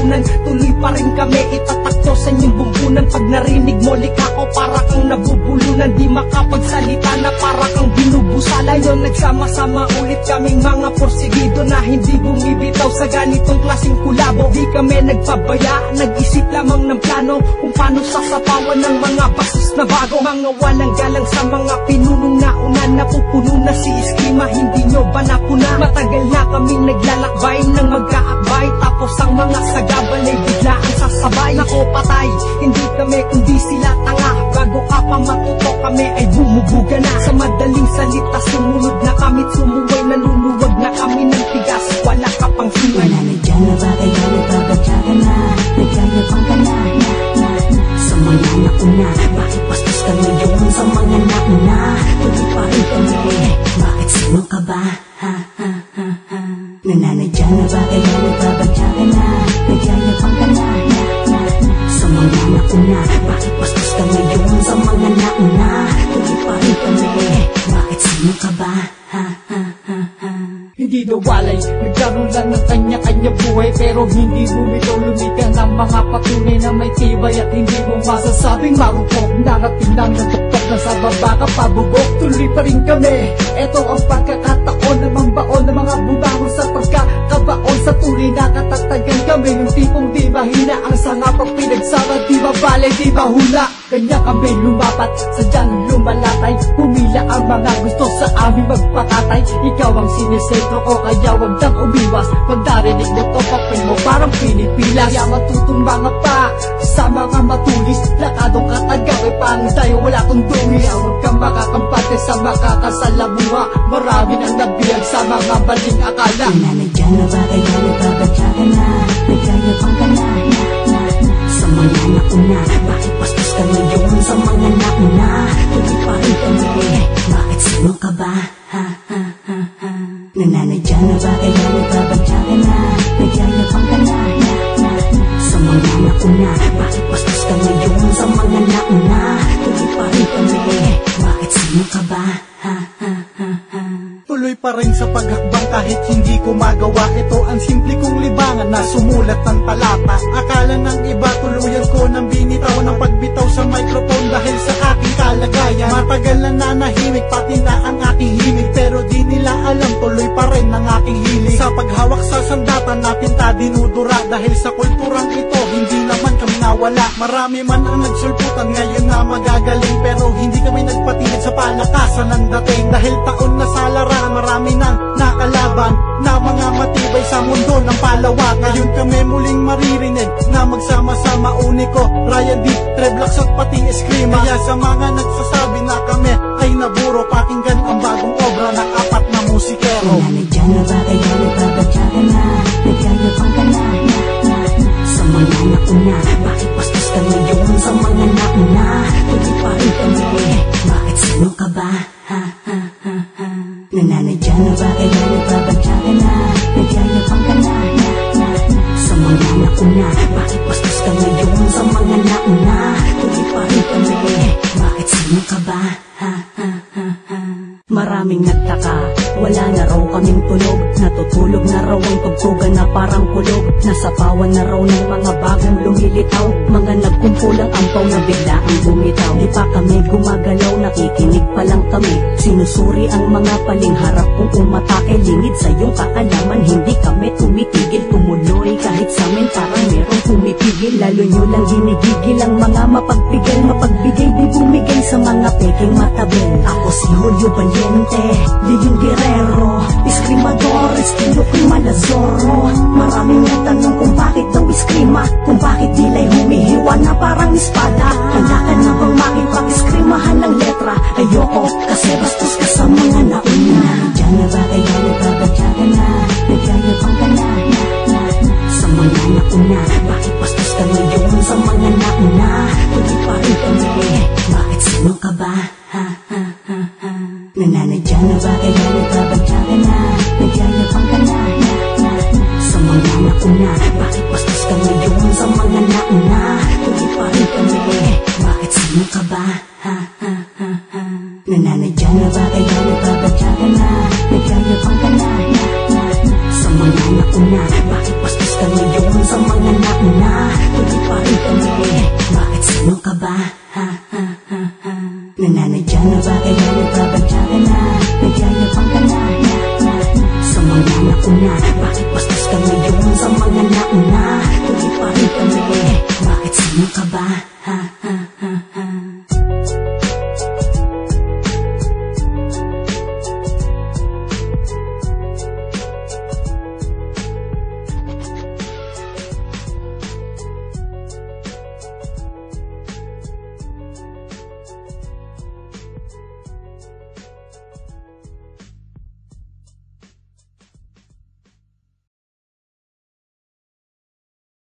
tahanan. Tuloy pa rin kami, itatakto sa inyong bumbunan. Pag narinig mo, lika ko para kang nabubulunan. Di makapagsalita na para kang binubusala. Yun, nagsama-sama ulit kaming mga porsigido na hindi bumibitaw sa ganitong klaseng kulabo. Di kami nagpabaya, nag-isip lamang ng plano kung paano sasapawan ng mga basos na bago. Mga walang galang sa mga pinunong nauna, napupuno na si Eskrima, hindi nyo ba napuna? Matagal na kaming naglalakbay ng magkaakbay, tapos ang mga sagabal ay biglaan sasabay. Nako patay, hindi kami kundi sila tanga. Bago ka pa matuto, kami ay bumubuga na. Sa madaling salita, sumunod na kami't sumuway. Naluluwag na kami ng tigas, wala ka pang sungay. Nananadyan na bagay na nagbabadya ka na, nagyayabang ka na, sa mga nauna. Bakit bastos ka ngayon sa mga nauna? Tuloy pa rin kami, bakit sino ka ba? Nananadyan na bagay na nagbabadya ka na, nagyayabang ka na, sa mga nauna. Bakit bastos ka ngayon sa mga nauna? Tuloy pa rin kami, bakit sino ka ba? Hindi daw walay, nagkaroon lang ng kanya-kanya buhay, pero hindi bumitaw lumika ng mga patunay na may tibay at hindi mo masasabing marupok. Narating lang ng tuktok na sa baba ka pabubok. Tuloy pa rin kami, eto ang pagkakataon na mambaon ng mga bumangon sa pagkakabaon. Sa tuloy na katatagan kami, yung tipong di mahina ang sanga pag pinagsama, di mabale, di mahula. Kanya kami lumapat, sadyang lumalatay, pumila ang mga gusto sa aming magpakatay. Ikaw ang sinisentro ko, kaya wag nang umiwas. Pag narinig mo to, papel mo parang pinipilas. Kaya matutong mga pa sa mga matulis, lakadong katagang ay panday, wala kong dungis. Kaya wag kang makakampate sa makakasalamuha, marami nang nabiyag sa mga maling akala. Nananadyan na bagay na nagbabadya ka na, nagyayabang ka na, sa mga nauna. Bakit bastos ka ngayon sa mga nauna? Tuloy pa rin kami, bakit sino ka ba? Nananadyan na bagay na nagbabadya ka na, nagyayabang ka na, sa mga nauna. Bakit bastos ka ngayon sa mga nauna? Tuloy pa rin kami, bakit sino ka ba? Tuloy pa rin sa paghakbang kahit hindi ko magawa. Ito ang simple kong libangan na sumulat ng talata. Akala ng iba tuluyan ko nang binitaw ng pagbitaw sa microphone dahil sa aking kalagayan. Matagal na nanahimik pati na ang aking himig, pero di nila alam tuloy pa rin ang aking hilig. Sa paghawak sa sandatan na pinta dinudura, dahil sa kulturang ito hindi naman kami nawala. Marami man ang nagsulputan ngayon na magagaling, pero hindi kami nagpatinag sa palakasan ng dating. Dahil taon na sa larangan, marami nang nakalaban na mga matibay sa mundo ng palawak. Ngayon kami muling maririnig na magsama-sama, Unico, Ryan D, Treblax at pati Eskrima. Kaya sa mga nagsasabi na kami ay naburo, pakinggan ang bagong obra ng apat na musikero. Nananadyan na bagay na nagbabadya ka na, nagyayabang ka na, sa mga nauna. Bakit bastos ka ngayon sa mga nauna? Tuloy pa rin kami, bakit sino ka ba? Nananadyan na bagay na nagbabadya ka na, nagyayabang ka na, sa mga nauna. Bakit bastos ka ngayon sa mga nauna? Tuloy pa rin kami, bakit sino ka ba? Maraming nagtaka, wala na raw kaming tulog. Natutulog na raw ang tugtugan na parang kulog. Nasapawan na raw ng mga bagong lumilitaw, mga nagkumpulang ampaw na bigla ang bumitaw. Di pa kami gumagalaw, nakikinig pa lang kami. Sinusuri ang mga palingharap kung umatake. Lingid sa iyong kaalaman, hindi kami tumitigil. Tumuloy kahit sa amin parang merong pumipigil. Lalo nyo lang ginigigil ang mga mapagbigay. Mapagbigay di bumigay sa mga peking matabil. Ako si Julio Valiente, Leon Guerrero, Escrimador, estilo Malazoro. Maraming nagtanong kung bakit daw Eskrima, kung bakit dilay humihiwa na parang espada. Handa ka na bang makipag-eskrimahan ng letra? Ayoko, kasi bastos ka sa mga nauna. Diyan na bagay na nagbabadya ka na, nagyayabang ka na, sa mga nauna. Bakit bastos ka ngayon sa mga nauna? Tuloy pa rin kami, bakit sino ka ba? Nananadyan na bagay na nagbabadya ka na, nagyayabang ka na, sa mga nauna. Bakit bastos ka ngayon sa mga nauna? Tuloy pa rin kami, bakit sino ka ba? Nananadyan na bagay na nagbabadya ka na, nagyayabang ka na, sa mga nauna. Bakit bastos ka ngayon sa mga anak na, tuloy pa rin kami. Bakit sino ka ba? Ha ha ha ha. Nananadya na ba kaya nagbabadya